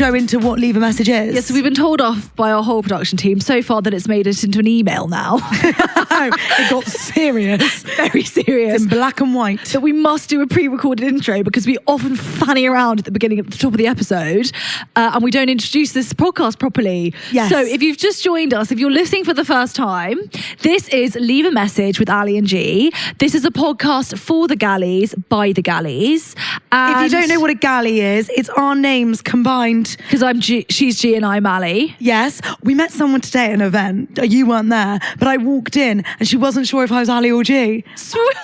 intro into what Leave a Message is? Yes, so we've been told off by our whole production team so far that it's made it into an email now. It got serious. Very serious. It's in black and white. That we must do a pre-recorded intro because we often fanny around at the beginning, at the top of the episode, and we don't introduce this podcast properly. Yes. So if you've just joined us, if you're listening for the first time, this is Leave a Message with Ali and G. This is a podcast for the Gallies, by the Gallies. And if you don't know what a galley is, it's our names combined. Because I'm G, she's G and I'm Ali. Yes. We met someone today at an event. You weren't there, but I walked in and she wasn't sure if I was Ali or G.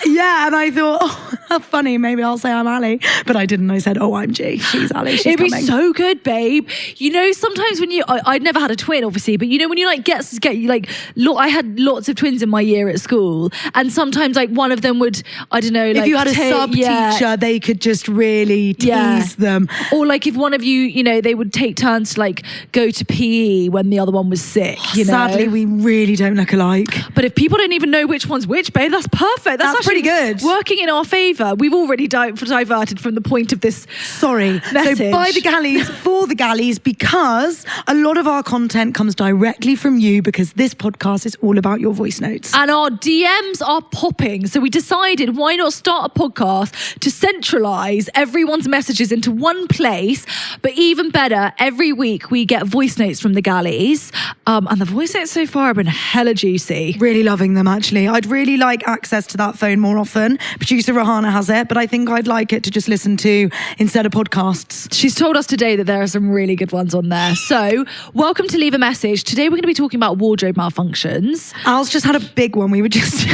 Yeah, and I thought, oh, how funny. Maybe I'll say I'm Ali. But I didn't. I said, oh, I'm G. She's Ali. She's It'd coming. be so good, babe. You know, sometimes when I'd never had a twin, obviously, but you know, when you like get like, I had lots of twins in my year at school, and sometimes like one of them would, I don't know, like if you had a sub teacher, they could just really tease them. Or like if one of you know, they would take turns to like go to PE when the other one was sick. You know? Sadly, we really don't look alike. But if people don't even know which one's which, babe, that's perfect. That's pretty good. Working in our favour. We've already diverted from the point of this. Sorry. Message. So by the Gallies, for the Gallies, because a lot of our content comes directly from you, because this podcast is all about your voice notes. And our DMs are popping. So we decided, why not start a podcast to centralise everyone's messages into one place? But even better, every week we get voice notes from the Gallies. And the voice notes so far have been hella juicy. Really loving them, actually. I'd really like access to that phone more often. Producer Rahana has it, but I think I'd like it to just listen to instead of podcasts. She's told us today that there are some really good ones on there. So welcome to Leave a Message. Today we're going to be talking about wardrobe malfunctions. Al's just had a big one. We were just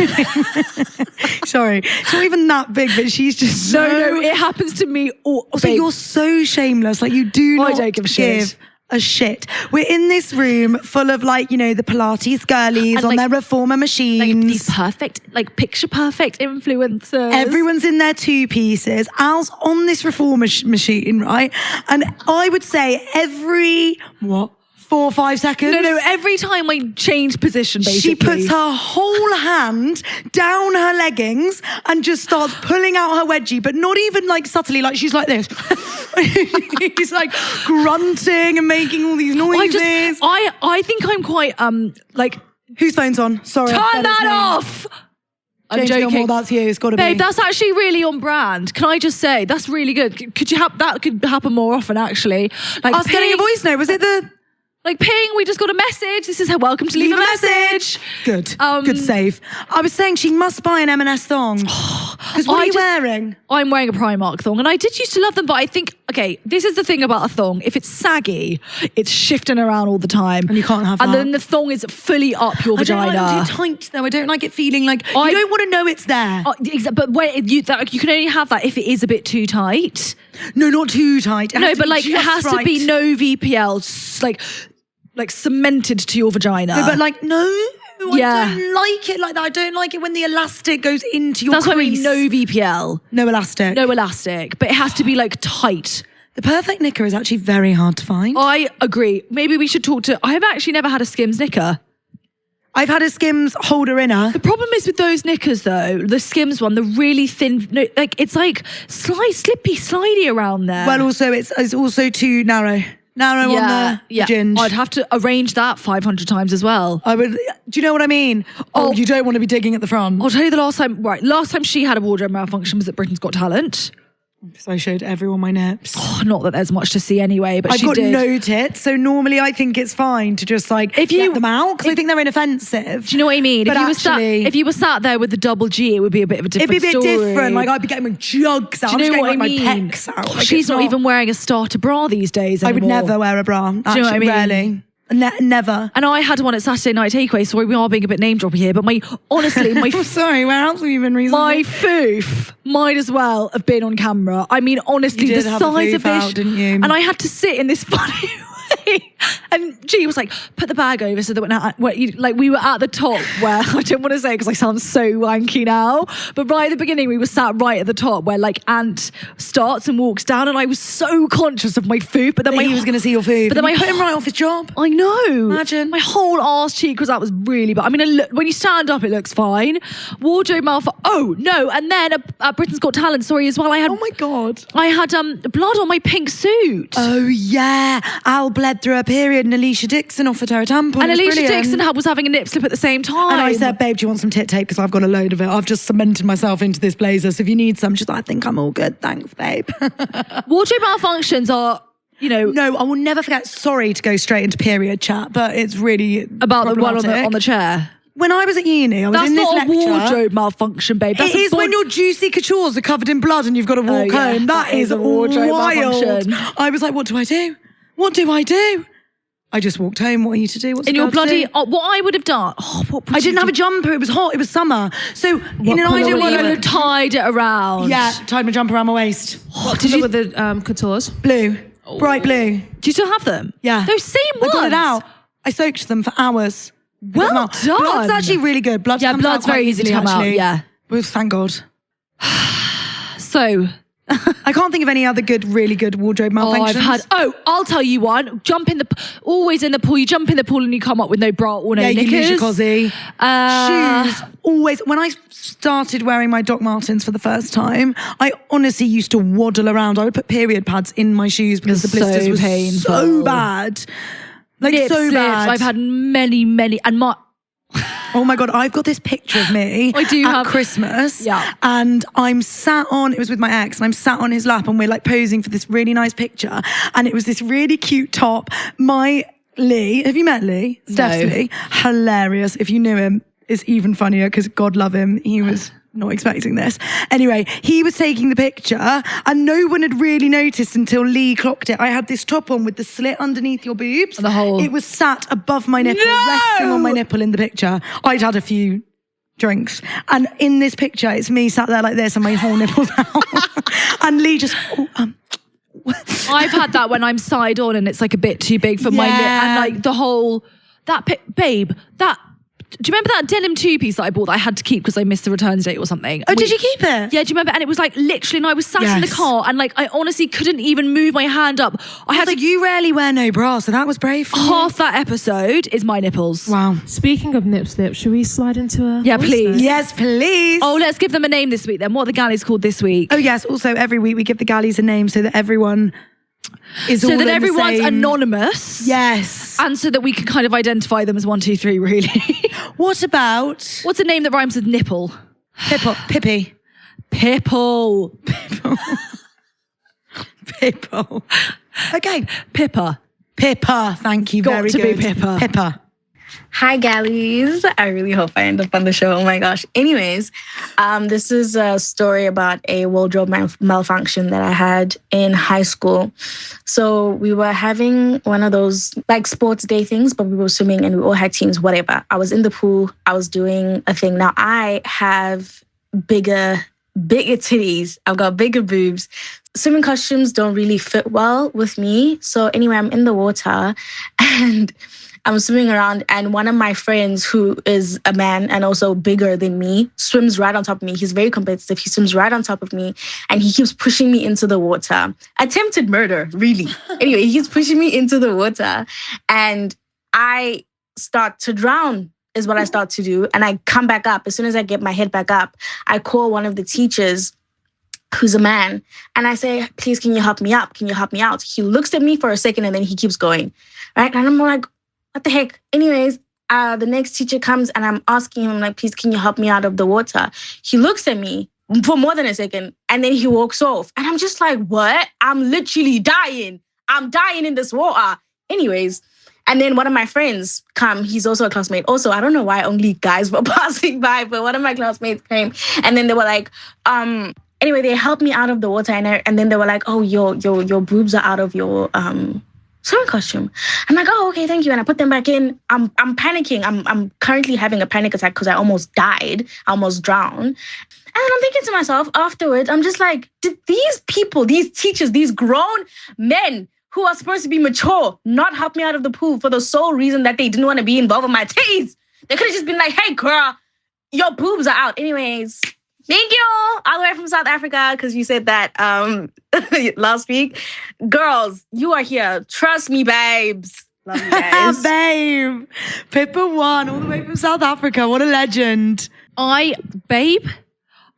sorry, it's not even that big, but she's just no, it happens to me all. Also, you're so shameless. Like, you do not I don't give a shit. A shit. We're in this room full of, like, you know, the Pilates girlies and on like, their reformer machines. Like these perfect, like picture perfect influencers. Everyone's in their two pieces. Al's on this reformer machine, right? And I would say every, 4 or 5 seconds? No, every time I change position, basically. She puts her whole hand down her leggings and just starts pulling out her wedgie, but not even like subtly, like she's like this. She's like grunting and making all these noises. I think I'm quite, like... Whose phone's on? Sorry. Turn that off! I'm joking. Gilmore, that's you. It's got to be. Babe, that's actually really on brand. Can I just say, that's really good. Could you have that? Could happen more often, actually. Like us getting a voice note. Was it the... Like, ping, we just got a message. This is her welcome to Leave a Message. Good. Good save. I was saying she must buy an M&S thong. Because what are you wearing? I'm wearing a Primark thong. And I did used to love them, but I think, okay, this is the thing about a thong. If it's saggy, it's shifting around all the time. And you can't have that. And then the thong is fully up your vagina. I don't like it too tight, though. I don't like it feeling like... you don't want to know it's there. But you can only have that if it is a bit too tight. No, not too tight. No, but like, it has to be no VPL, like cemented to your vagina. No, but like, no, I don't like it like that. I don't like it when the elastic goes into your crease. That's what I mean, no VPL. No elastic. No elastic, but it has to be like tight. The perfect knicker is actually very hard to find. I agree. Maybe we should talk to... I have actually never had a Skims knicker. I've had a Skims holder inner. The problem is with those knickers though, the Skims one, the really thin, like it's like slippy, slidey around there. Well, also it's also too narrow. On the ginge. I'd have to arrange that 500 times as well. I would. Do you know what I mean? Oh, you don't want to be digging at the front. I'll tell you the last time she had a wardrobe malfunction was at Britain's Got Talent. So I showed everyone my nips. Oh, not that there's much to see anyway, but I've got no tits, so normally I think it's fine to just like get them out because I think they're inoffensive. Do you know what I mean? But if you were sat there with the double G, it would be a bit of a different story. It'd be a bit different. Like, I'd be getting my jugs out. Do you know what I mean? My pecs out. Like, she's not even wearing a starter bra these days anymore. I would never wear a bra. Actually, do you know what I mean? Rarely. Never. And I had one at Saturday Night Takeaway. Sorry, we are being a bit name droppy here, but honestly, sorry, where else have you been recently? My foof might as well have been on camera. I mean, honestly, the size of this, didn't you? And I had to sit in this funny way. And G was like, put the bag over so that we were at the top where, I don't want to say because I sound so wanky now, but right at the beginning we were sat right at the top where like Ant starts and walks down, and I was so conscious of my food, but then he was going to see your food. But then put him right off his job. I know. Imagine. My whole arse cheek was really bad. I mean, when you stand up, it looks fine. Wardrobe malfunction. Oh no! And then at Britain's Got Talent, sorry, as well. Oh my God. I had blood on my pink suit. Oh yeah, Al bled through her period, and Alesha Dixon offered her a tampon. And Alesha Dixon was having a nip slip at the same time. And I said, babe, do you want some tit tape? Because I've got a load of it. I've just cemented myself into this blazer. So if you need some, she's like, I think I'm all good. Thanks, babe. Wardrobe malfunctions are, No, I will never forget. Sorry to go straight into period chat, but it's really about the one on the chair. When I was at uni, I was in this lecture. That's not a wardrobe malfunction, babe. It is when your juicy coutures are covered in blood and you've got to walk home. That is a wardrobe malfunction. I was like, what do I do? What do I do? I just walked home. What are you to do? What's in your bloody... what I would have done... I didn't have a jumper. It was hot. It was summer. So in an ideal world, you would have tied it around. Yeah, tied my jumper around my waist. What colour were the coutures? Blue. Oh. Bright blue. Do you still have them? Yeah. Those same ones? I got it out. I soaked them for hours. Well done. Blood's actually really good. Blood's very easy to come out. Yeah. Well, thank God. So... I can't think of any other really good wardrobe malfunctions. I'll tell you one. Always in the pool. You jump in the pool and you come up with no bra or no knickers. You lose your cozzy. Shoes. Always. When I started wearing my Doc Martens for the first time, I honestly used to waddle around. I would put period pads in my shoes because the blisters were so bad. Like Nip so slips. bad. I've had many, and my... Oh my God, I've got this picture of me at Christmas. Yeah. And I'm sat on, it was with my ex, and I'm sat on his lap and we're like posing for this really nice picture. And it was this really cute top. My Lee, have you met Lee? Steph's Lee. Hilarious. If you knew him, it's even funnier because God love him. He was not expecting this. Anyway, he was taking the picture and no one had really noticed until Lee clocked it. I had this top on with the slit underneath your boobs. It was sat above my nipple, resting on my nipple in the picture. I'd had a few drinks. And in this picture, it's me sat there like this and my whole nipple's out. And Lee just... I've had that when I'm side on and it's like a bit too big for my nip. And like the whole... Babe, do you remember that denim two-piece that I bought that I had to keep because I missed the returns date or something? Oh, did you keep it? Yeah, do you remember? And it was like literally, and I was sat in the car and like I honestly couldn't even move my hand up. I had like, you rarely wear no bra, so that was brave for you. Half that episode is my nipples. Wow. Speaking of nip slip, should we slide into a... Yeah, please. Yes, please. Oh, let's give them a name this week then. What are the Gallies called this week? Oh yes, also every week we give the Gallies a name so that everyone is all in the everyone's same... anonymous. Yes. And so that we can kind of identify them as 1, 2, 3, really. What's a name that rhymes with nipple? Pippa. Pipple. Pippa. Okay. Pippa. Thank you. Very good. Got to be Pippa. Pippa. Hi, Gallies. I really hope I end up on the show. Oh my gosh. Anyways, this is a story about a wardrobe malfunction that I had in high school. So we were having one of those like sports day things, but we were swimming and we all had teams, whatever. I was in the pool. I was doing a thing. Now I have bigger titties. I've got bigger boobs. Swimming costumes don't really fit well with me. So anyway, I'm in the water and I'm swimming around and one of my friends who is a man and also bigger than me swims right on top of me. He's very competitive. He swims right on top of me and he keeps pushing me into the water. Attempted murder, really. Anyway, he keeps pushing me into the water and I start to drown is what I start to do. And I come back up. As soon as I get my head back up, I call one of the teachers who's a man. And I say, please, can you help me up? Can you help me out? He looks at me for a second and then he keeps going. Right? And I'm like, what the heck? Anyways, the next teacher comes and I'm asking him, like, please, can you help me out of the water? He looks at me for more than a second and then he walks off. And I'm just like, what? I'm literally dying. I'm dying in this water. Anyways, and then one of my friends come. He's also a classmate. Also, I don't know why only guys were passing by, but one of my classmates came and then they were like, anyway, they helped me out of the water and then they were like, oh, your boobs are out of your swimming costume. I'm like, oh, okay, thank you. And I put them back in. I'm panicking. I'm currently having a panic attack because I almost died. I almost drowned. And then I'm thinking to myself afterwards, I'm just like, did these people, these teachers, these grown men who are supposed to be mature not help me out of the pool for the sole reason that they didn't want to be involved with my titties. They could have just been like, hey, girl, your boobs are out. Anyways, thank you. All the way from South Africa, because you said that last week. Girls, you are here. Trust me, babes. Love you guys. Babe. Pippa won all the way from South Africa. What a legend. Babe,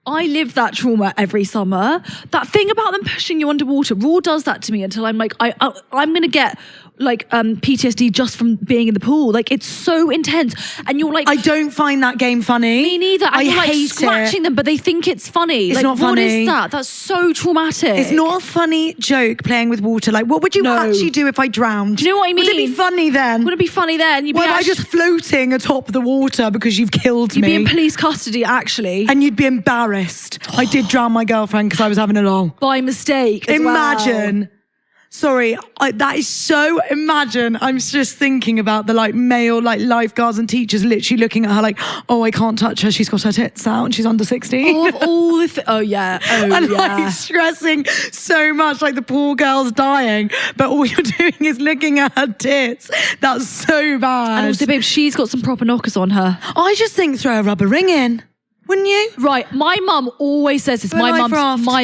I live that trauma every summer. That thing about them pushing you underwater, Raw does that to me until I'm like, I'm going to get like PTSD just from being in the pool. Like, it's so intense. And you're like... I don't find that game funny. Me neither. And I you're like hate scratching them, but they think it's funny. It's like, not what funny. is that? That's so traumatic. It's not a funny joke playing with water. Like, what would you actually do if I drowned? Do you know what I mean? Would it be funny then? Would it be funny then? Why am I just floating atop the water because you've killed me? You'd be in police custody, actually. And you'd be embarrassed. I did drown my girlfriend because I was having a lol. By mistake as Imagine. well. Sorry, that is so... Imagine, I'm just thinking about the like male like lifeguards and teachers literally looking at her like, oh, I can't touch her. She's got her tits out and she's under 60. Oh, of all the... Oh, yeah. Oh, and yeah. like stressing so much, like the poor girl's dying, but all you're doing is looking at her tits. That's so bad. And also, babe, she's got some proper knockers on her. I just think throw a rubber ring in. Wouldn't you? Right, my mum always says this. My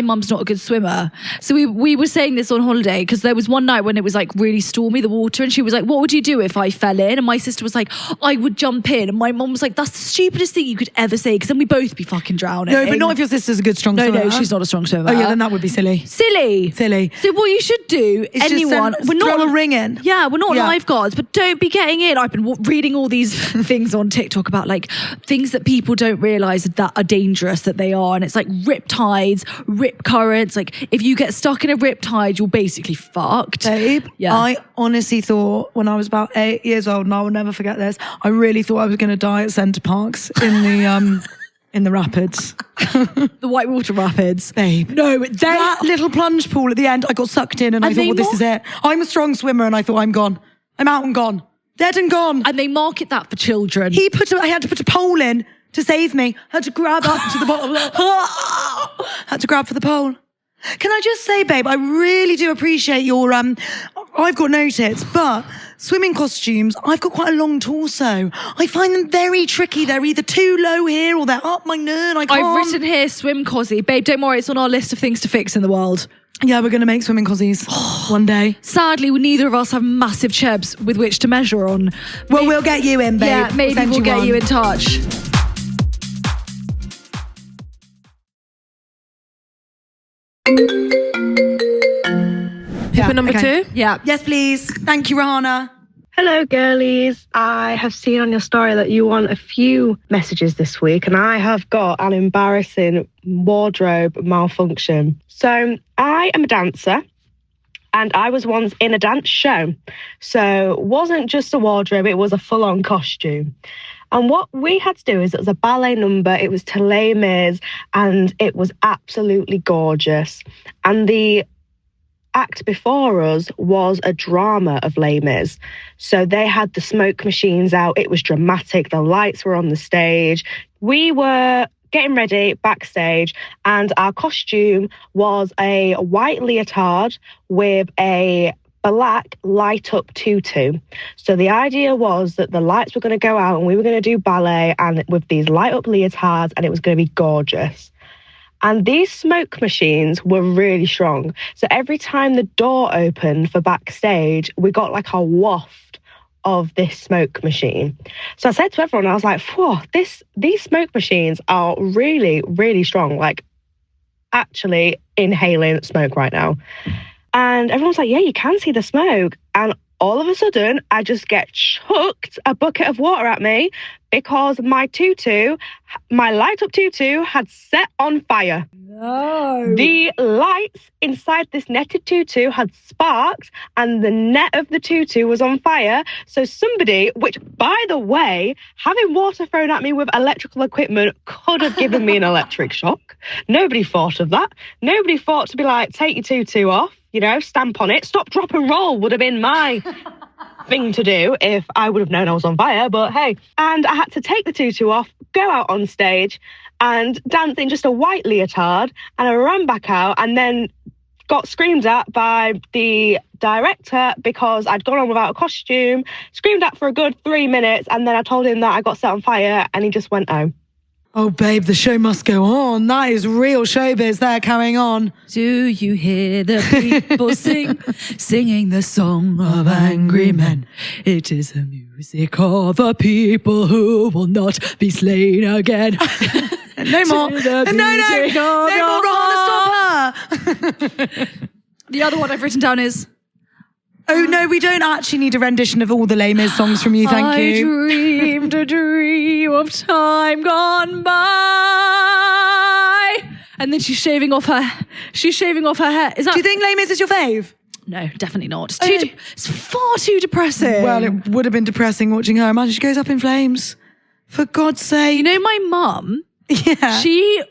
mum's not a good swimmer. So we were saying this on holiday because there was one night when it was like really stormy, the water, and she was like, what would you do if I fell in? And my sister was like, I would jump in. And my mum was like, that's the stupidest thing you could ever say, because then we bould be fucking drowning. No, but not if your sister's a good strong swimmer. No, she's not a strong swimmer. Oh yeah, then that would be silly. Silly. So what you should do, it's anyone, we're not throw a ring in. Yeah, we're not lifeguards, but don't be getting in. I've been reading all these things on TikTok about like things that people don't realise that are dangerous that they are, and it's like rip tides, rip currents. Like if you get stuck in a rip tide, you're basically fucked. Babe, yeah. I honestly thought when I was about 8 years old, and I will never forget this, I really thought I was going to die at Centre Parks in the rapids. The Whitewater Rapids. Babe. No, that little plunge pool at the end, I got sucked in and I thought, well, this is it. I'm a strong swimmer and I thought, I'm gone. I'm out and gone. Dead and gone. And they market that for children. I had to put a pole in to save me. I had to grab up to the bottom. Had to grab for the pole. Can I just say, babe, I really do appreciate your, I've got no tits, but swimming costumes, I've got quite a long torso. I find them very tricky. They're either too low here or they're up my nerd. I can't. I've written here swim cosy. Babe, don't worry, it's on our list of things to fix in the world. Yeah, we're going to make swimming cossies one day. Sadly, neither of us have massive chebs with which to measure on. Well, we'll get you in, babe. Yeah, maybe we'll get you in touch. Pippa number 2? Yeah. Yes, please. Thank you, Rahana. Hello, girlies. I have seen on your story that you want a few messages this week, and I have got an embarrassing wardrobe malfunction. So I am a dancer, and I was once in a dance show. So it wasn't just a wardrobe, it was a full-on costume. And what we had to do is it was a ballet number, it was to Les Mis, and it was absolutely gorgeous. And the act before us was a drama of Les Mis. So they had the smoke machines out, it was dramatic, the lights were on the stage. We were getting ready backstage, and our costume was a white leotard with a black light up tutu. So the idea was that the lights were going to go out and we were going to do ballet and with these light up leotards, and it was going to be gorgeous. And these smoke machines were really strong. So every time the door opened for backstage, we got like a waft of this smoke machine. So I said to everyone, I was like, whoa, these smoke machines are really, really strong. Like actually inhaling smoke right now. And everyone's like, yeah, you can see the smoke. And all of a sudden, I just get chucked a bucket of water at me because my tutu, my light up tutu had set on fire. No. The lights inside this netted tutu had sparked and the net of the tutu was on fire. So somebody, which by the way, having water thrown at me with electrical equipment could have given me an electric shock. Nobody thought of that. Nobody thought to be like, take your tutu off. You know, stamp on it. Stop, drop and roll would have been my thing to do if I would have known I was on fire. But hey, and I had to take the tutu off, go out on stage and dance in just a white leotard. And I ran back out and then got screamed at by the director because I'd gone on without a costume, screamed at for a good 3 minutes, and then I told him that I got set on fire and he just went home. Oh, babe, the show must go on. That is real showbiz there carrying on. Do you hear the people singing the song of angry men? It is the music of a people who will not be slain again. No more. No more, Rihanna, stop her. The other one I've written down is... Oh, no, we don't actually need a rendition of all the Les Mis songs from you, thank you. I dreamed a dream of time gone by. And then she's shaving off her hair. Is that... Do you think Les Mis is your fave? No, definitely not. It's far too depressing. Well, it would have been depressing watching her. Imagine she goes up in flames. For God's sake. You know, my mum... Yeah.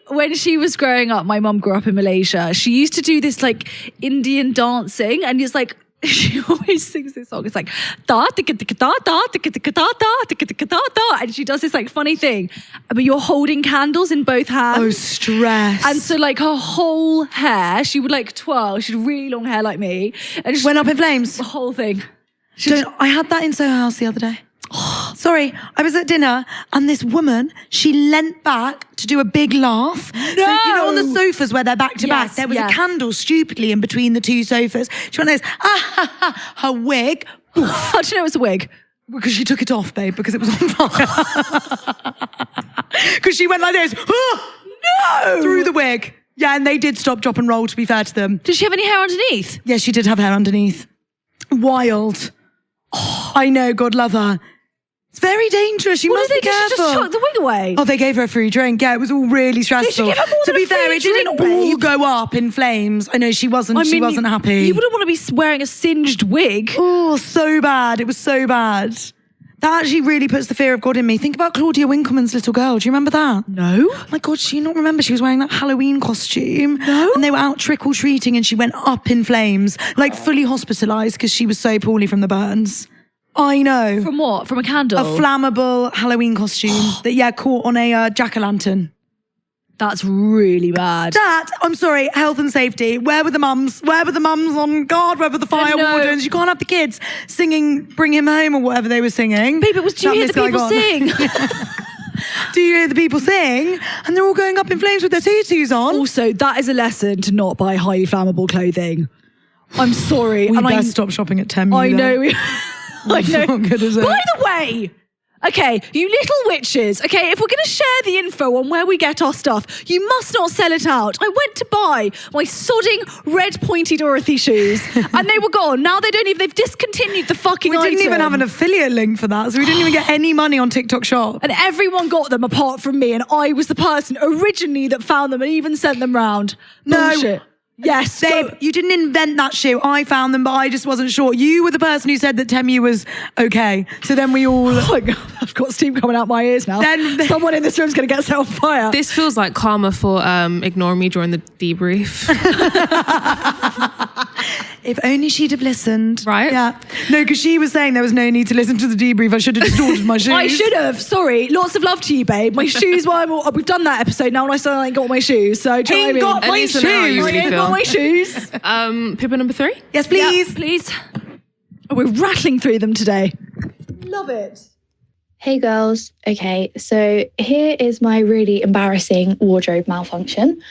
When she was growing up, my mum grew up in Malaysia. She used to do this like Indian dancing, and it's like, she always sings this song. It's like da tika tika da da tika tika da da tika tika da da, and she does this like funny thing, but you're holding candles in both hands. Oh, stress! And so like her whole hair, she would like twirl. She had really long hair like me, and she went up in flames. The whole thing. I had that in Soho House the other day. Sorry, I was at dinner and this woman, she leant back to do a big laugh. No! So, you know, on the sofas where they're back to back, there was a candle stupidly in between the two sofas. She went like this, her wig. How do you know it was a wig? Because she took it off, babe, because it was on fire. Because she went like this, no! Through the wig. Yeah, and they did stop, drop and roll, to be fair to them. Did she have any hair underneath? Yeah, she did have hair underneath. Wild. Oh, I know, God love her. It's very dangerous. You must be careful. She just chucked the wig away. Oh, they gave her a free drink. Yeah, it was all really stressful. Did she give her more to than be a free fair, it didn't drink, all babe? go up in flames. I know she wasn't. She wasn't happy. You wouldn't want to be wearing a singed wig. Oh, so bad. It was so bad. That actually really puts the fear of God in me. Think about Claudia Winkleman's little girl. Do you remember that? No. Oh my God, do you not remember? She was wearing that Halloween costume. No. And they were out trick-or-treating and she went up in flames, like fully hospitalised because she was so poorly from the burns. I know. From what? From a candle? A flammable Halloween costume that, caught on a jack-o'-lantern. That's really bad. I'm sorry, health and safety. Where were the mums? Where were the mums on guard? Where were the fire wardens? You can't have the kids singing Bring Him Home or whatever they were singing. Babe, do you hear the people sing? Do you hear the people sing? And they're all going up in flames with their tutus on. Also, that is a lesson to not buy highly flammable clothing. I'm sorry. We best stop shopping at Temu. I know. I know. Not good, is it? By the way, okay, you little witches, okay, if we're going to share the info on where we get our stuff, you must not sell it out. I went to buy my sodding red pointy Dorothy shoes and they were gone. Now they've discontinued the fucking item. We didn't even have an affiliate link for that, so we didn't even get any money on TikTok Shop. And everyone got them apart from me, and I was the person originally that found them and even sent them round. Bullshit. Yes, babe, you didn't invent that shoe. I found them, but I just wasn't sure. You were the person who said that Temu was okay. So then we all... Oh my God, I've got steam coming out my ears now. Then someone in this room's going to get set on fire. This feels like karma for ignoring me during the debrief. If only she'd have listened. Right? Yeah. No, because she was saying there was no need to listen to the debrief. I should have just ordered my shoes. I should have. Sorry. Lots of love to you, babe. My shoes, we've done that episode now and I still ain't got my shoes. So do you know what I mean? Got my shoes. You really feel. My shoes. Pippa number 3? Yes, please. Yeah, please. Oh, we're rattling through them today. Love it. Hey girls. Okay, so here is my really embarrassing wardrobe malfunction.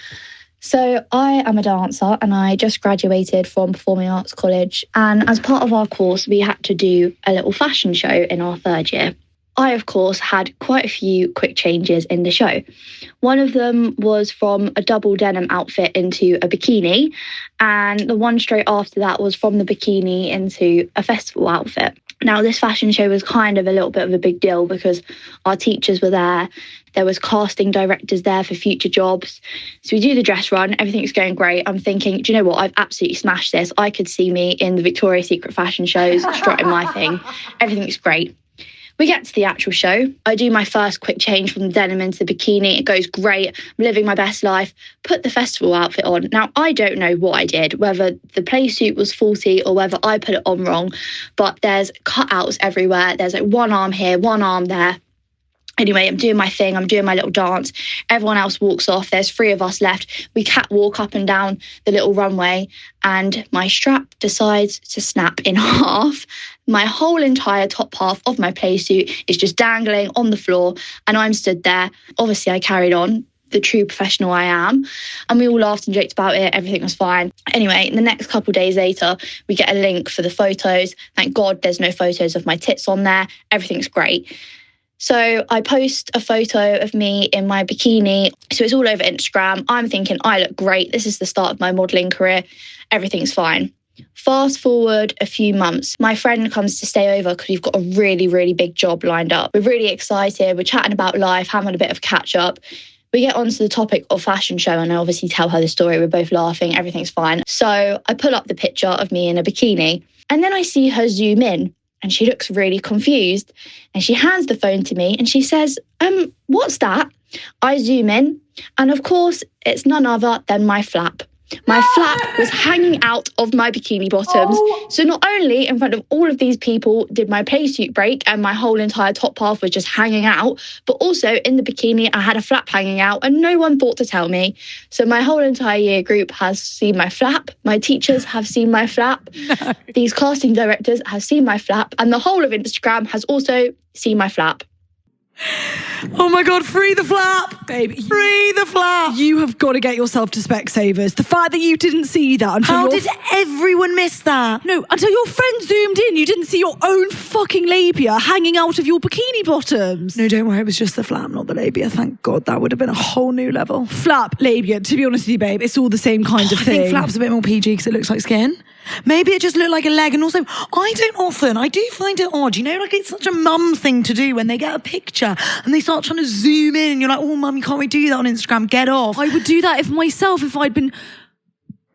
So I am a dancer and I just graduated from Performing Arts College. And as part of our course, we had to do a little fashion show in our third year. I, of course, had quite a few quick changes in the show. One of them was from a double denim outfit into a bikini. And the one straight after that was from the bikini into a festival outfit. Now, this fashion show was kind of a little bit of a big deal because our teachers were there. There was casting directors there for future jobs. So we do the dress run. Everything's going great. I'm thinking, do you know what? I've absolutely smashed this. I could see me in the Victoria's Secret fashion shows, strutting my thing. Everything's great. We get to the actual show. I do my first quick change from the denim into the bikini. It goes great. I'm living my best life. Put the festival outfit on. Now, I don't know what I did, whether the play suit was faulty or whether I put it on wrong, but there's cutouts everywhere. There's like one arm here, one arm there. Anyway, I'm doing my thing. I'm doing my little dance. Everyone else walks off. There's 3 of us left. We catwalk up and down the little runway, and my strap decides to snap in half. My whole entire top half of my play suit is just dangling on the floor, and I'm stood there. Obviously, I carried on, the true professional I am, and we all laughed and joked about it. Everything was fine. Anyway, the next couple of days later, we get a link for the photos. Thank God there's no photos of my tits on there. Everything's great. So I post a photo of me in my bikini. So it's all over Instagram. I'm thinking, I look great. This is the start of my modelling career. Everything's fine. Fast forward a few months, my friend comes to stay over because we've got a really, really big job lined up. We're really excited. We're chatting about life, having a bit of catch up. We get onto the topic of fashion show, and I obviously tell her the story. We're both laughing. Everything's fine. So I pull up the picture of me in a bikini, and then I see her zoom in. And she looks really confused, and she hands the phone to me and she says, what's that? I zoom in, and of course, it's none other than my flap. My flap was hanging out of my bikini bottoms. So not only in front of all of these people did my play suit break and my whole entire top half was just hanging out, but also in the bikini, I had a flap hanging out and no one thought to tell me. So my whole entire year group has seen my flap. My teachers have seen my flap. No. These casting directors have seen my flap, and the whole of Instagram has also seen my flap. Oh my God, free the flap, babe. Free the flap. You have got to get yourself to Specsavers. The fact that you didn't see that until How did everyone miss that? No, until your friend zoomed in, you didn't see your own fucking labia hanging out of your bikini bottoms. No, don't worry, it was just the flap, not the labia. Thank God, that would have been a whole new level. Flap, labia, to be honest with you, babe, it's all the same kind of thing. I think flap's a bit more PG because it looks like skin. Maybe it just looked like a leg. And also, I do find it odd. You know, like it's such a mum thing to do when they get a picture and they start trying to zoom in and you're like, oh, mum, you can't really do that on Instagram. Get off. I would do that if I'd been...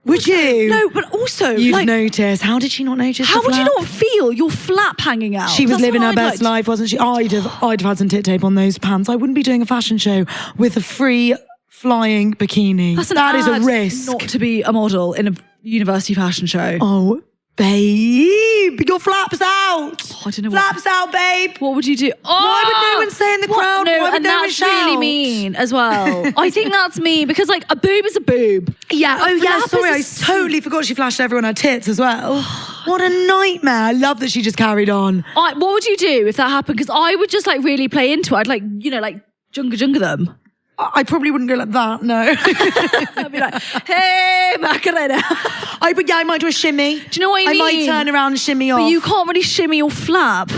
Would you? No, but also... You'd notice. How did she not notice How would you not feel your flap hanging out? She was living her best life, wasn't she? I'd have had some tit tape on those pants. I wouldn't be doing a fashion show with a free flying bikini. That is a risk. Not to be a model in a university fashion show. Oh, babe, your flap's out. Oh, I don't know. Flap's out, babe. What would you do? Oh, why would no one say in the crowd? No, why would and no one that's shout? really mean as well. I think that's mean because like a boob is a boob. Yeah. Oh yeah. Sorry, I totally forgot she flashed everyone her tits as well. What a nightmare. I love that she just carried on. What would you do if that happened? Because I would just like really play into it. I'd like junga them. I probably wouldn't go like that, no. I'd be like, hey, Macarena. I might do a shimmy. Do you know what I mean? I might turn around and shimmy off. But you can't really shimmy your flap.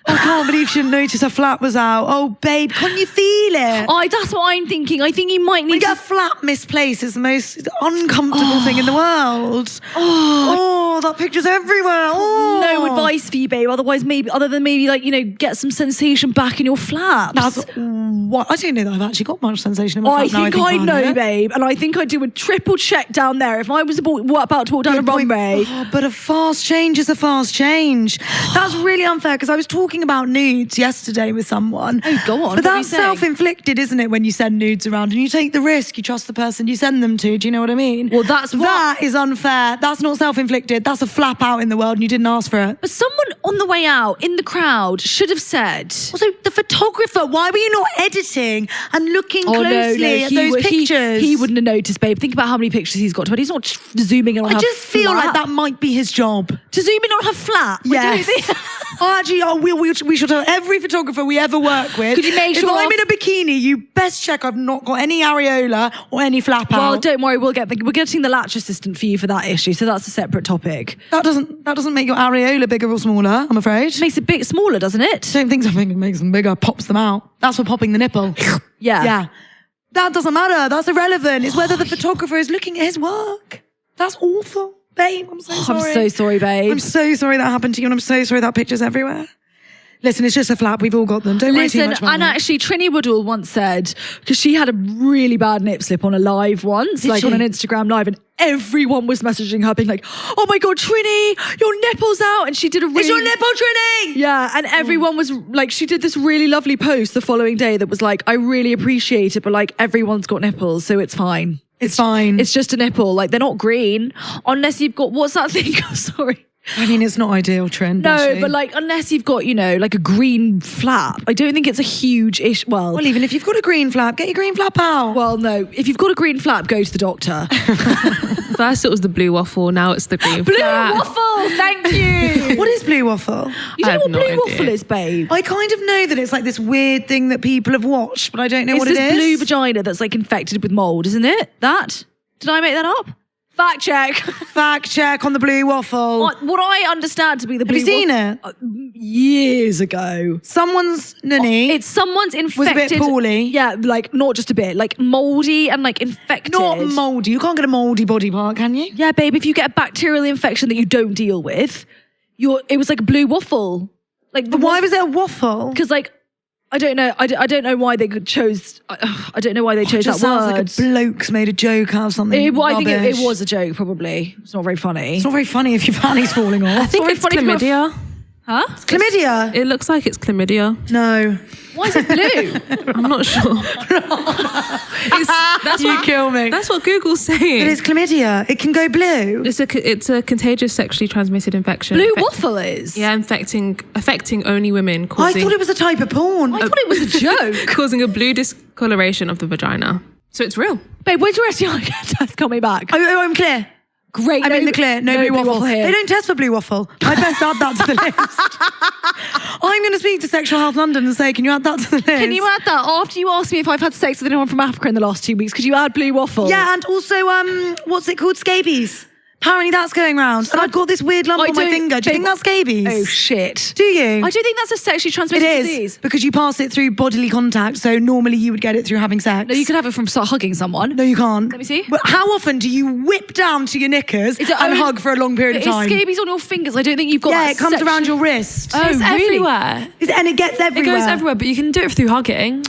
I can't believe she didn't notice her flap was out. Oh, babe, can't you feel it? That's what I'm thinking. I think you might need to... get a flap misplaced is the most uncomfortable thing in the world. Oh, that picture's everywhere. Oh. No advice for you, babe. Other than maybe get some sensation back in your flaps. That's what I don't know that I've actually got much sensation in my flap. I think I know, babe. And I think I'd do a triple check down there if I was about to walk down a runway. But a fast change is a fast change. That's really unfair because I was talking about nudes yesterday with someone. Oh, go on. But that's self-inflicted, isn't it, when you send nudes around and you take the risk, you trust the person you send them to. Do you know what I mean? Well, that is unfair. That's not self-inflicted. That's a flap out in the world and you didn't ask for it. But someone on the way out in the crowd should have said... Also, the photographer, why were you not editing and looking closely at those pictures? He wouldn't have noticed, babe. Think about how many pictures he's got. But he's not zooming in on her flap. I just feel like that might be his job. To zoom in on her flap? Yes. We should tell every photographer we ever work with. Could you make sure... If I'm in a bikini, you best check I've not got any areola or any flap out. Well, don't worry. We're getting the latch assistant for you for that issue. So that's a separate topic. That doesn't make your areola bigger or smaller, I'm afraid. It makes it a bit smaller, doesn't it? I don't think something makes them bigger, pops them out. That's for popping the nipple. Yeah. That doesn't matter. That's irrelevant. It's whether the photographer is looking at his work. That's awful. Babe, I'm so sorry. I'm so sorry, babe. I'm so sorry that happened to you and I'm so sorry that picture's everywhere. Listen, it's just a flap. We've all got them. Don't worry too much about and that. Actually, Trini Woodall once said, because she had a really bad nip slip on a live once, on an Instagram live, and everyone was messaging her being like, oh my God, Trini, your nipple's out. And she did a really... It's your nipple, Trini! Yeah, and everyone was like, she did this really lovely post the following day that was like, I really appreciate it, but like everyone's got nipples, so it's fine. It's fine. It's just a nipple. Like they're not green unless you've got, what's that thing? Sorry. I mean, it's not ideal, Trent. No, but like, unless you've got, like a green flap, I don't think it's a huge issue. Well, even if you've got a green flap, get your green flap out. Well, no. If you've got a green flap, go to the doctor. First it was the blue waffle, now it's the green Blue flap. waffle, thank you. What is blue waffle? You I don't know have what no blue idea. waffle is, babe? I kind of know that it's like this weird thing that people have watched, but I don't know It's what it this is. blue vagina that's like infected with mold, isn't it? That? Did I make that up? Fact check. Fact check on the blue waffle. What I understand to be the blue Have you seen it? years ago. Someone's nanny. It's someone's infected. Was a bit poorly. Yeah, like not just a bit, like moldy and like infected. Not mouldy. You can't get a mouldy body part, can you? Yeah, babe, if you get a bacterial infection that you don't deal with, it was like a blue waffle. Like, But why was it a waffle? Because like, I don't know. I don't know why they chose. I don't know why they chose Just that sounds word. like a bloke's made a joke out of something. I think it rubbish. was a joke. Probably it's not very funny. It's not very funny if your fanny's falling off. I think it's chlamydia. Huh? Chlamydia? It looks like it's chlamydia. No. Why is it blue? I'm not sure. That's You what kill me. That's what Google's saying. It is chlamydia. It can go blue. It's a contagious sexually transmitted infection. Blue waffle is. Yeah, affecting only women. I Causing, thought it was a type of porn. I thought it was a joke. causing a blue discoloration of the vagina. So it's real. Babe, where's your STI test coming back? I'm clear. Great. I'm in the clear. No blue waffle. here. They don't test for blue waffle. I best add that to the list. I'm going to speak to Sexual Health London and say, can you add that to the list? Can you add that after you asked me if I've had sex with anyone from Africa in the last 2 weeks? Could you add blue waffle? Yeah, and also, what's it called? Scabies. Apparently that's going round. And I've got this weird lump I on my don't finger. Do you think that's scabies? Oh shit. Do you? I don't think that's a sexually It transmitted is, disease. because you pass it through bodily contact, so normally you would get it through having sex. No, you could have it from hugging someone. No, you can't. Let me see. But how often do you whip down to your knickers Is it and only- hug for a long period of It's time? scabies on your fingers. I don't think you've got Yeah, that it comes sexual- around your wrist. Oh, It's really? everywhere. And it gets It everywhere. goes everywhere, but you can do it through hugging.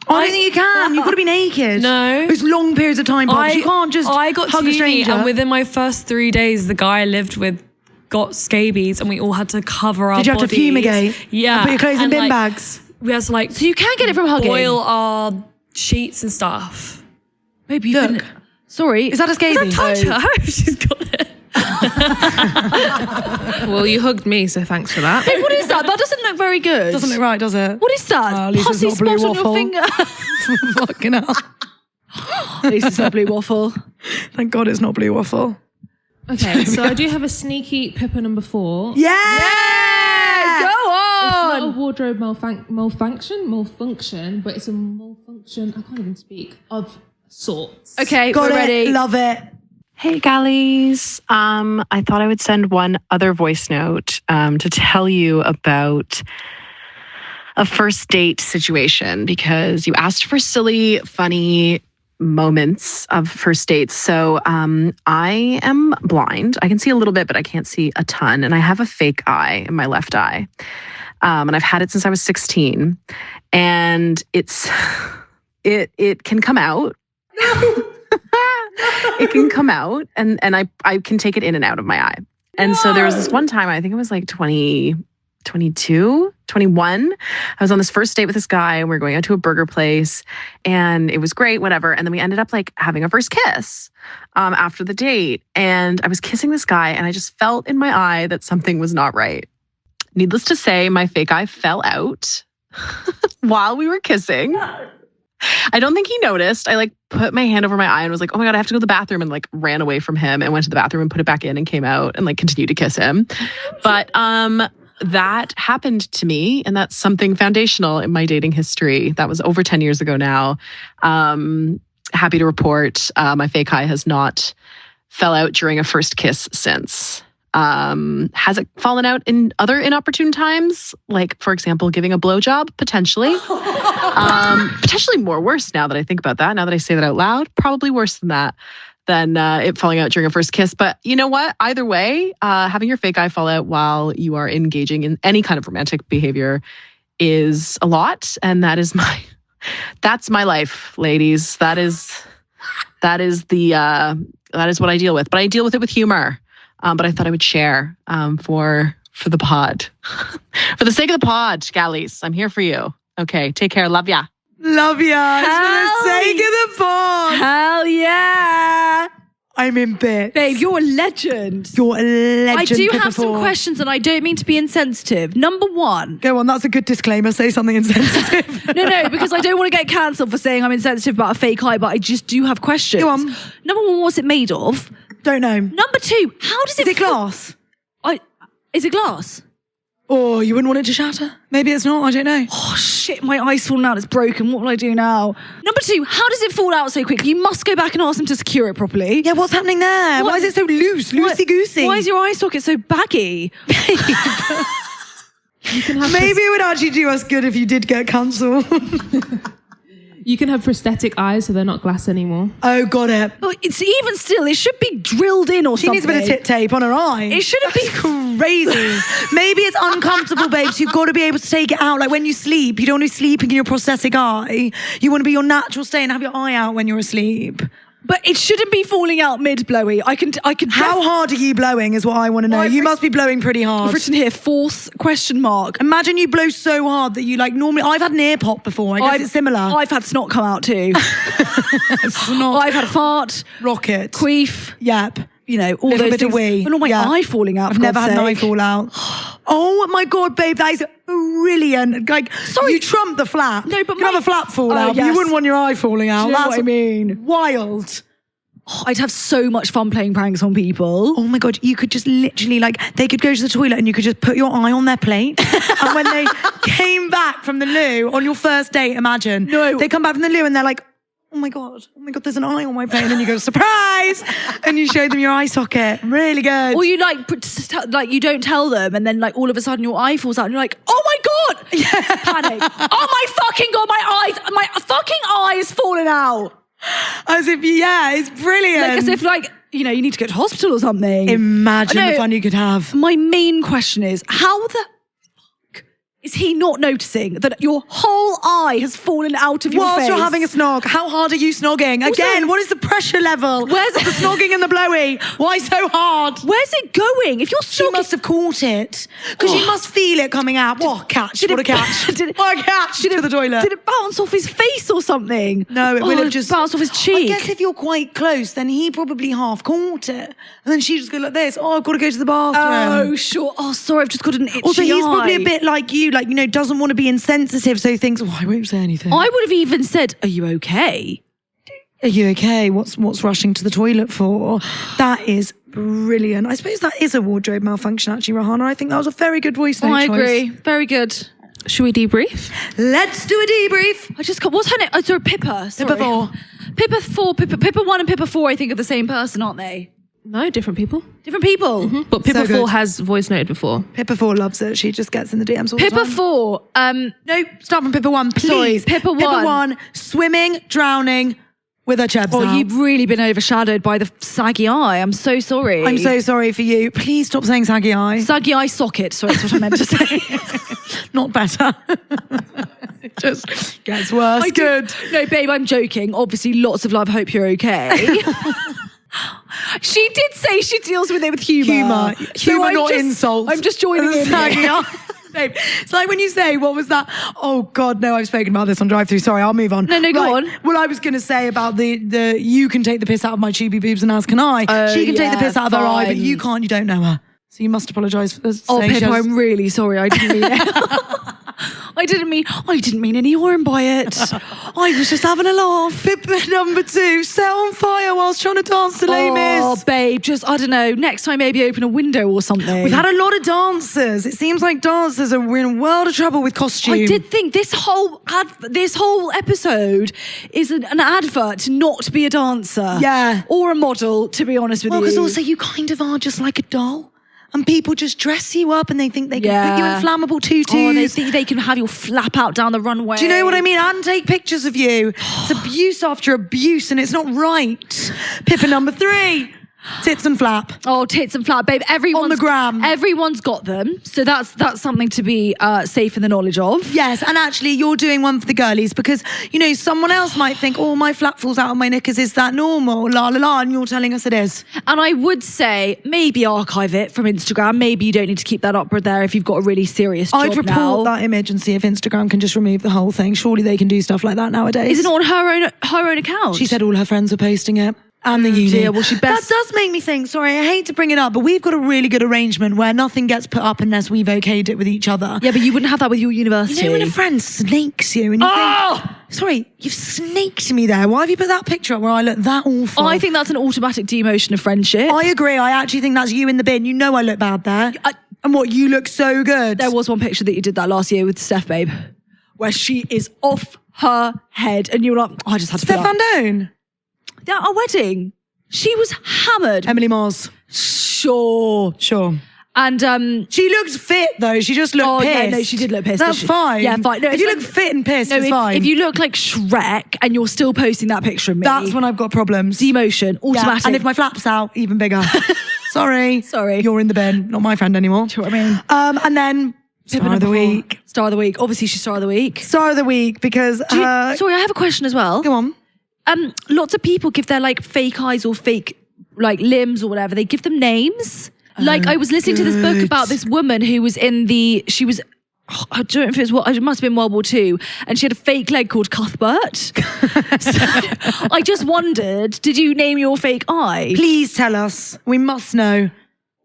I don't think you can. You've got to be naked. No. It's long periods of time, Pops. You can't just I got hug to a uni, stranger. and within my first 3 days, the guy I lived with got scabies, and we all had to cover our Did you have to bodies. fumigate? Yeah. And put your clothes in And, bin like, bags? We had to like So you can get it from hugging. boil our sheets and stuff. Babe, you've Look. been... Sorry. Is that a scabies? Touch her. She's got it. Well, you hugged me, so thanks for that. Babe, what is that? That doesn't look very good. Doesn't look right, does it? What is that? at least it's Pussy not blue spot on your waffle. finger. Fucking hell. At least it's not blue waffle. Thank God it's not blue waffle. Okay, so I do have a sneaky Pippa number 4. Yeah! Go It's not a on. wardrobe malfunction, but it's a malfunction, I can't even speak, of sorts. Okay, Got we're it. ready. Love it. Hey, Gallies. I thought I would send one other voice note to tell you about a first date situation, because you asked for silly, funny moments of first dates. So I am blind. I can see a little bit, but I can't see a ton. And I have a fake eye in my left eye. And I've had it since I was 16. And it can come out. It can come out, and I can take it in and out of my eye. And so there was this one time, I think it was like 22, 21. I was on this first date with this guy, and we were going out to a burger place, and it was great, whatever. And then we ended up like having a first kiss after the date. And I was kissing this guy, and I just felt in my eye that something was not right. Needless to say, my fake eye fell out while we were kissing. I don't think he noticed. I like put my hand over my eye and was like, oh my God, I have to go to the bathroom, and like ran away from him and went to the bathroom and put it back in and came out and like continued to kiss him. But that happened to me, and that's something foundational in my dating history. That was over 10 years ago now. Happy to report my fake eye has not fell out during a first kiss since. Has it fallen out in other inopportune times? Like, for example, giving a blowjob? Potentially. Potentially more worse now that I think about that. Now that I say that out loud, probably worse than that, than it falling out during a first kiss. But you know what? Either way, having your fake eye fall out while you are engaging in any kind of romantic behavior is a lot. And that's my life, ladies. That is what I deal with. But I deal with it with humor. But I thought I would share for the pod. For the sake of the pod, Gallies, I'm here for you. Okay, take care. Love ya. Love ya. It's for the sake of the pod. Hell yeah. I'm in bits. Babe, you're a legend. You're a legend. I do Pippa have some Four. questions, and I don't mean to be insensitive. Number one. Go on, that's a good disclaimer. Say something insensitive. No, because I don't want to get cancelled for saying I'm insensitive about a fake eye, but I just do have questions. Go on. Number one, what's it made of? Don't know. Number two, how does it... Is it glass? Is it glass? Oh, you wouldn't want it to shatter? Maybe it's not, I don't know. Oh shit, my eye's fallen out, it's broken. What will I do now? Number two, how does it fall out so quickly? You must go back and ask them to secure it properly. Yeah, what's happening there? What? Why is it so loose, loosey-goosey? Why is your eye socket so baggy? You can have Maybe it would actually do us good if you did get cancelled. you can have prosthetic eyes, so they're not glass anymore. Oh, got it. But it's even still, it should be drilled in or She something. needs a bit of tit tape on her eye. It shouldn't be crazy. Maybe it's uncomfortable, babes. You've got to be able to take it out. Like when you sleep, you don't want to be sleeping in your prosthetic eye. You want to be your natural state and have your eye out when you're asleep. But it shouldn't be falling out mid-blowy. I can. How hard are you blowing is what I want to know. Well, You must be blowing pretty hard. I've written here, false question mark. Imagine you blow so hard that you like normally... I've had an ear pop before. I guess it's similar. I've had snot come out too. Snot. I've had a fart, Rocket. queef, Yep. you know, all Little those bit of things. wee. But not my Yeah. eye falling out, I've for never God's had an eye sake. fall out. Oh my God, babe, that is brilliant. Like, Sorry. you trump the flap. No, but you can have my- a flap fall Oh, out, but yes. you wouldn't want your eye falling out. Do you know That's what I mean? wild. Oh, I'd have so much fun playing pranks on people. Oh my God, you could just literally like, they could go to the toilet and you could just put your eye on their plate. And when they came back from the loo on your first date, imagine. No. They come back from the loo and they're like, oh my God, there's an eye on my plate. And then you go, surprise! And you show them your eye socket. Really good. Or you like you don't tell them, and then like all of a sudden your eye falls out, and you're like, oh my God! Yeah. Panic. Oh my fucking God, my fucking eye is falling out. As if, yeah, it's brilliant. Like as if like, you know, you need to go to hospital or something. Imagine No. the fun you could have. My main question is, how the fuck is he not noticing that your whole eye has fallen out of your Whilst face? you're having a snog, how hard are you snogging? Again, what is the pressure level? Where's the snogging and the blowy? Why so hard? Where's it going? If you're She snogging... must have caught it. Because you must feel it coming out. What a catch. What a catch. What a catch to the toilet. Did it bounce off his face or something? No, it will have just bounced off his cheek. I guess if you're quite close, then he probably half caught it. And then she just go like this. Oh, I've got to go to the bathroom. Oh, sure. Oh, sorry, I've just got an itchy Also, he's probably a eye. bit like you, like, you know, doesn't want to be insensitive, so he thinks, oh, I won't say anything. I would have even said, are you okay? Are you okay? What's rushing to the toilet for? That is brilliant. I suppose that is a wardrobe malfunction, actually, Rahana. I think that was a very good voice note I choice. agree. Very good. Should we debrief? Let's do a debrief. I just got, what's her name? Oh, sorry, Pippa. Sorry. Pippa 4. Pippa 4, Pippa 1 and Pippa 4, I think, are the same person, aren't they? No, different people. Different people. But Pippa So good. 4 has voice noted before. Pippa 4 loves it. She just gets in the DMs all the Pippa time. 4, No, start from Pippa 1, please. Sorry, Pippa 1. Pippa 1, swimming, drowning with her chubs oh, out. you've really been overshadowed by the saggy eye. I'm so sorry. I'm so sorry for you. Please stop saying saggy eye. Saggy eye socket. Sorry, that's what I meant to say. Not better. It just gets worse. Good. No, babe, I'm joking. Obviously, lots of love. Hope you're okay. She did say she deals with it with humour. Humour, I'm not just- insults. I'm just joining in. Saggy eye. Babe, it's like when you say, what was that? Oh God, no, I've spoken about this on drive-through. Sorry, I'll move on. No, go on. Well, I was going to say about the you can take the piss out of my chubby boobs and as can I. She can take the yeah, piss out of her eye, but fine. you can't. You don't know her. So you must apologise for Oh, saying she Pippa, has- I'm really sorry. I didn't mean it. I didn't mean any harm by it. I was just having a laugh. Pippa number 2, set on fire whilst trying to dance to Les Oh, Mis. babe, just, I don't know, next time maybe open a window or something. We've had a lot of dancers. It seems like dancers are in a world of trouble with costume. I did think this whole episode is an advert to not be a dancer. Yeah. Or a model, to be honest with Well, you. because also you kind of are just like a doll. And people just dress you up and they think they can put you in flammable tutus. Oh, they think they can have your flap out down the runway. Do you know what I mean? And take pictures of you. It's abuse after abuse and it's not right. Pippa number 3, tits and flap. Oh, tits and flap, babe. Everyone's On the gram. Everyone's got them. So that's something to be safe in the knowledge of. Yes, and actually you're doing one for the girlies because, you know, someone else might think, oh, my flap falls out of my knickers, is that normal? La la la, and you're telling us it is. And I would say maybe archive it from Instagram. Maybe you don't need to keep that up there if you've got a really serious job I'd report now. that image and see if Instagram can just remove the whole thing. Surely they can do stuff like that nowadays. Is it on her own account? She said all her friends were posting it. And the uni. dear. Well, she best- That does make me think, sorry, I hate to bring it up, but we've got a really good arrangement where nothing gets put up unless we've okayed it with each other. Yeah, but you wouldn't have that with your university. You know when a friend snakes you and you think, sorry, you've snaked me there. Why have you put that picture up where I look that awful? I think that's an automatic demotion of friendship. I agree. I actually think that's you in the bin. You know I look bad there. And what, you look so good. There was one picture that you did that last year with Steph, babe, where she is off her head and you were like, I just had to Steph Van Doon. Yeah, our wedding. She was hammered. Emily Moss. Sure. And she looked fit though. She just looked pissed. Yeah, no, she did look pissed. That's fine. Yeah, fine. No, if you look fit and pissed, it's if, fine. If you look like Shrek and you're still posting that picture of me, that's when I've got problems. Demotion, automatic. Yeah. And if my flap's out, even bigger. Sorry. You're in the bin. Not my friend anymore. Do you know what I mean? And then Star of the Week. Star of the Week. Obviously, she's Star of the Week. Star of the Week because sorry, I have a question as well. Go on. Lots of people give their like fake eyes or fake like limbs or whatever. They give them names. Like I was listening to this book about this woman who was I don't know if it must have been World War II, and she had a fake leg called Cuthbert. So I just wondered, did you name your fake eye? Please tell us. We must know.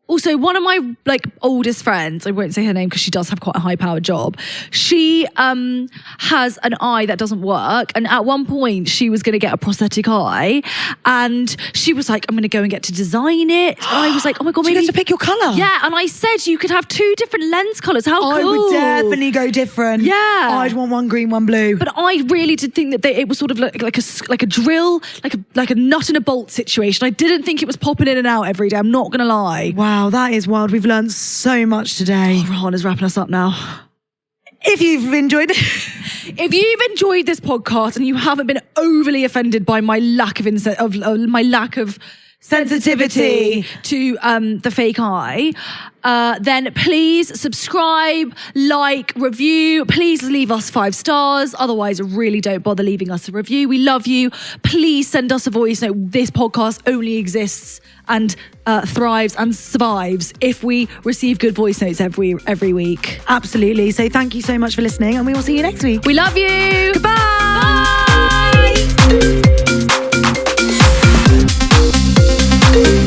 Also, one of my like oldest friends, I won't say her name because she does have quite a high-powered job. She has an eye that doesn't work, and at one point she was going to get a prosthetic eye, and she was like, "I'm going to go and get to design it." And I was like, "Oh my god, maybe maybe you get to pick your colour." Yeah, and I said you could have 2 different lens colours. How cool! I would definitely go different. Yeah, I'd want one green, one blue. But I really did think that it was sort of like a drill, like a nut and a bolt situation. I didn't think it was popping in and out every day. I'm not going to lie. Wow, that is wild. We've learned so much today. Rahana's wrapping us up now. If you've enjoyed this podcast and you haven't been overly offended by my lack of sensitivity to the fake eye, then please subscribe, like, review. Please leave us 5 stars. Otherwise, really don't bother leaving us a review. We love you. Please send us a voice note. This podcast only exists and thrives and survives if we receive good voice notes every week. Absolutely. So thank you so much for listening, and we will see you next week. We love you. Goodbye. Bye.